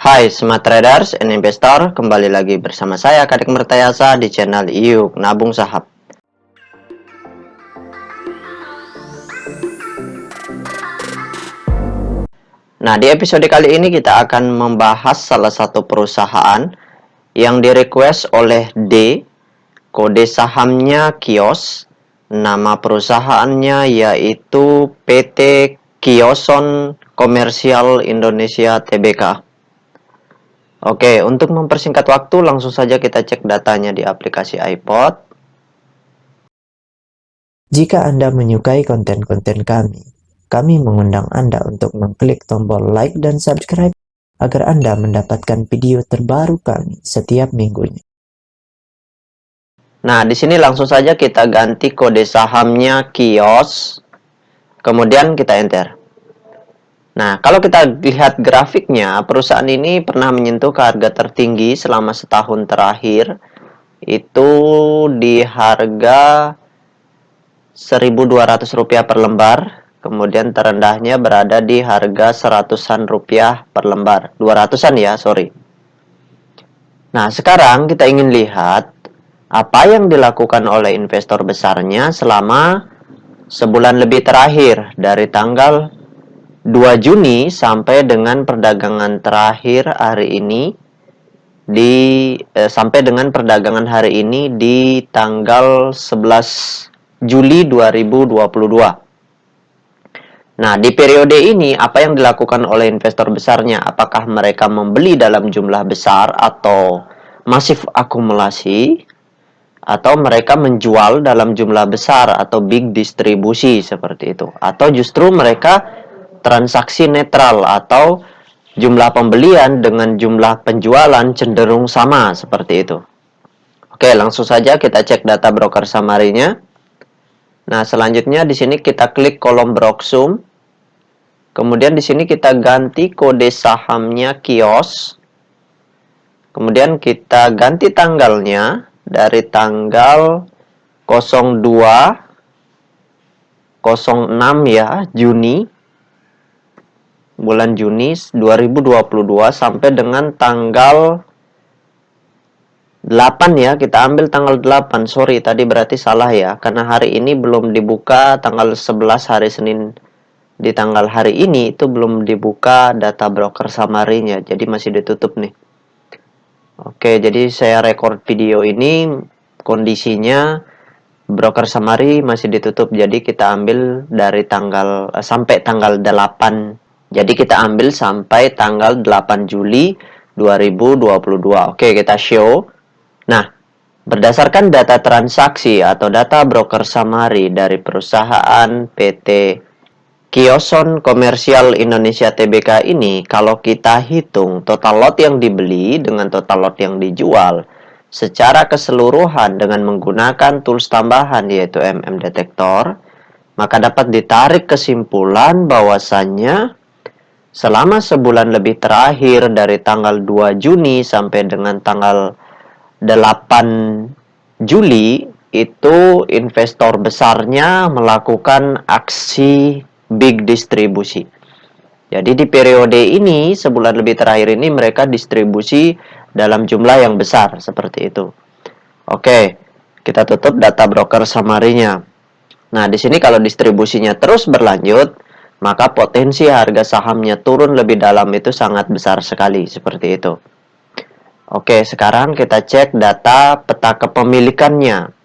Hai Smart Traders and Investor, kembali lagi bersama saya Kadek Mertayasa di channel Yuk Nabung Saham. Nah, di episode kali ini kita akan membahas salah satu perusahaan yang direquest oleh D, kode sahamnya Kios, nama perusahaannya yaitu PT Kioson Komersial Indonesia Tbk. Oke, untuk mempersingkat waktu, langsung saja kita cek datanya di aplikasi iPod. Jika Anda menyukai konten-konten kami mengundang Anda untuk mengklik tombol like dan subscribe agar Anda mendapatkan video terbaru kami setiap minggunya. Nah, di sini langsung saja kita ganti kode sahamnya Kios, kemudian kita enter. Nah, kalau kita lihat grafiknya, perusahaan ini pernah menyentuh ke harga tertinggi selama setahun terakhir, itu di harga Rp1.200 per lembar, kemudian terendahnya berada di harga seratusan rupiah per lembar, 200-an ya, sorry. Nah, sekarang kita ingin lihat apa yang dilakukan oleh investor besarnya selama sebulan lebih terakhir dari tanggal 2 Juni sampai dengan perdagangan terakhir hari ini sampai dengan perdagangan hari ini di tanggal 11 Juli 2022. Nah, di periode ini apa yang dilakukan oleh investor besarnya? Apakah mereka membeli dalam jumlah besar atau masif akumulasi, atau mereka menjual dalam jumlah besar atau big distribusi seperti itu, atau justru mereka transaksi netral atau jumlah pembelian dengan jumlah penjualan cenderung sama seperti itu. Oke, langsung saja kita cek data broker summary-nya. Nah, selanjutnya di sini kita klik kolom Broksum. Kemudian di sini kita ganti kode sahamnya Kios. Kemudian kita ganti tanggalnya dari tanggal 02/06 ya, Juni. Bulan Juni 2022 sampai dengan tanggal 8 ya, kita ambil tanggal 8. Sorry, tadi berarti salah ya, karena hari ini belum dibuka tanggal 11 hari Senin. Di tanggal hari ini itu belum dibuka data broker summary-nya, jadi masih ditutup nih. Oke, jadi saya record video ini kondisinya broker summary masih ditutup, jadi kita ambil dari tanggal sampai tanggal 8. Jadi kita ambil sampai tanggal 8 Juli 2022. Oke, kita show. Nah, berdasarkan data transaksi atau data broker summary dari perusahaan PT Kioson Komersial Indonesia Tbk ini, kalau kita hitung total lot yang dibeli dengan total lot yang dijual secara keseluruhan dengan menggunakan tools tambahan yaitu Detektor, maka dapat ditarik kesimpulan bahwasannya selama sebulan lebih terakhir dari tanggal 2 Juni sampai dengan tanggal 8 Juli itu investor besarnya melakukan aksi big distribusi. Jadi di periode ini sebulan lebih terakhir ini mereka distribusi dalam jumlah yang besar seperti itu. Oke, kita tutup data broker summary-nya. Nah, di sini kalau distribusinya terus berlanjut, maka potensi harga sahamnya turun lebih dalam itu sangat besar sekali, seperti itu. Oke, sekarang kita cek data peta kepemilikannya.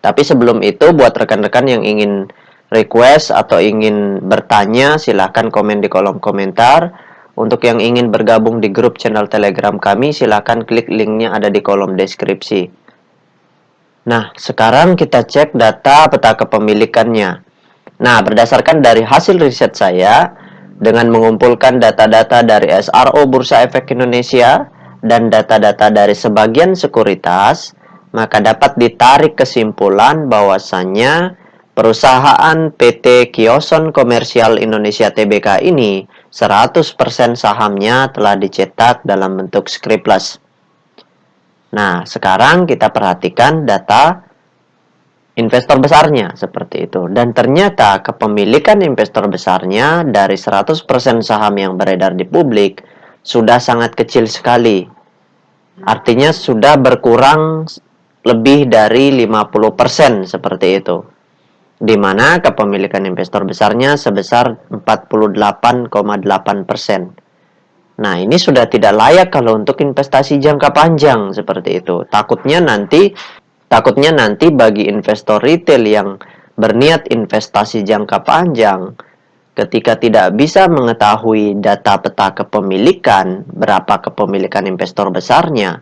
Tapi sebelum itu, buat rekan-rekan yang ingin request atau ingin bertanya, silahkan komen di kolom komentar. Untuk yang ingin bergabung di grup channel Telegram kami, silahkan klik linknya ada di kolom deskripsi. Nah, sekarang kita cek data peta kepemilikannya. Nah, berdasarkan dari hasil riset saya, dengan mengumpulkan data-data dari SRO Bursa Efek Indonesia dan data-data dari sebagian sekuritas, maka dapat ditarik kesimpulan bahwasannya perusahaan PT Kioson Komersial Indonesia Tbk ini 100% sahamnya telah dicetak dalam bentuk scriptless. Nah, sekarang kita perhatikan data investor besarnya seperti itu. Dan ternyata kepemilikan investor besarnya dari 100% saham yang beredar di publik, sudah sangat kecil sekali. Artinya sudah berkurang lebih dari 50% seperti itu. Di mana kepemilikan investor besarnya sebesar 48,8%. Nah, ini sudah tidak layak kalau untuk investasi jangka panjang seperti itu. Takutnya nanti bagi investor retail yang berniat investasi jangka panjang, ketika tidak bisa mengetahui data peta kepemilikan, berapa kepemilikan investor besarnya,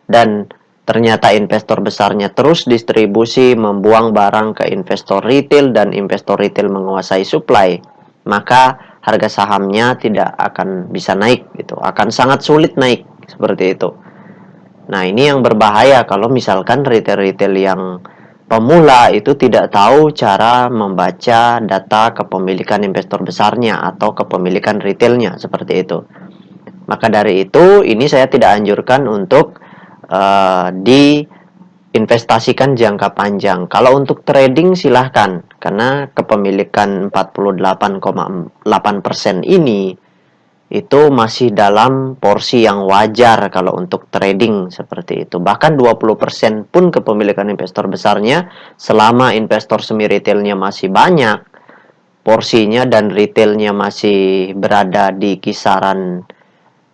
dan ternyata investor besarnya terus distribusi membuang barang ke investor retail dan investor retail menguasai supply, maka harga sahamnya tidak akan bisa naik gitu, akan sangat sulit naik seperti itu. Nah, ini yang berbahaya kalau misalkan retail-retail yang pemula itu tidak tahu cara membaca data kepemilikan investor besarnya atau kepemilikan retailnya seperti itu. Maka dari itu, ini saya tidak anjurkan untuk diinvestasikan jangka panjang. Kalau untuk trading silahkan, karena kepemilikan 48,8% ini itu masih dalam porsi yang wajar kalau untuk trading seperti itu. Bahkan 20% pun kepemilikan investor besarnya, selama investor semi retailnya masih banyak, porsinya dan retailnya masih berada di kisaran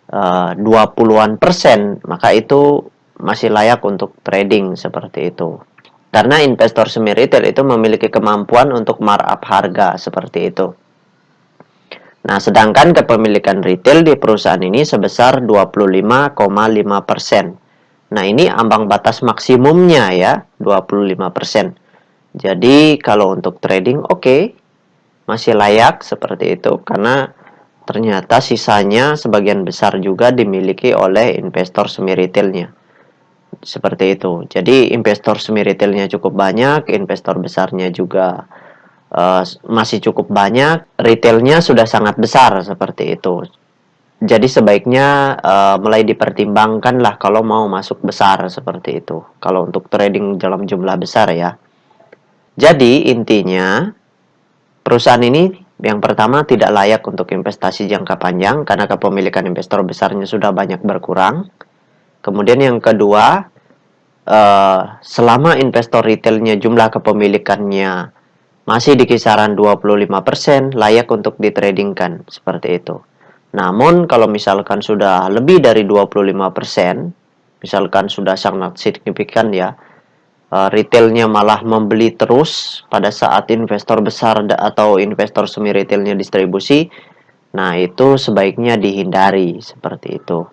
20-an persen, maka itu masih layak untuk trading seperti itu. Karena investor semi retail itu memiliki kemampuan untuk markup harga seperti itu. Nah, sedangkan kepemilikan retail di perusahaan ini sebesar 25,5%. Nah, ini ambang batas maksimumnya ya, 25%. Jadi, kalau untuk trading oke, masih layak seperti itu karena ternyata sisanya sebagian besar juga dimiliki oleh investor semi retailnya. Seperti itu. Jadi, investor semi retailnya cukup banyak, investor besarnya juga masih cukup banyak, retailnya sudah sangat besar seperti itu. Jadi sebaiknya mulai dipertimbangkan lah kalau mau masuk besar seperti itu. Kalau untuk trading dalam jumlah besar ya. Jadi intinya perusahaan ini yang pertama tidak layak untuk investasi jangka panjang karena kepemilikan investor besarnya sudah banyak berkurang. Kemudian yang kedua, selama investor retailnya jumlah kepemilikannya masih di kisaran 25%, layak untuk ditradingkan seperti itu. Namun kalau misalkan sudah lebih dari 25%, misalkan sudah sangat signifikan ya, retailnya malah membeli terus pada saat investor besar atau investor semi retailnya distribusi, nah itu sebaiknya dihindari seperti itu.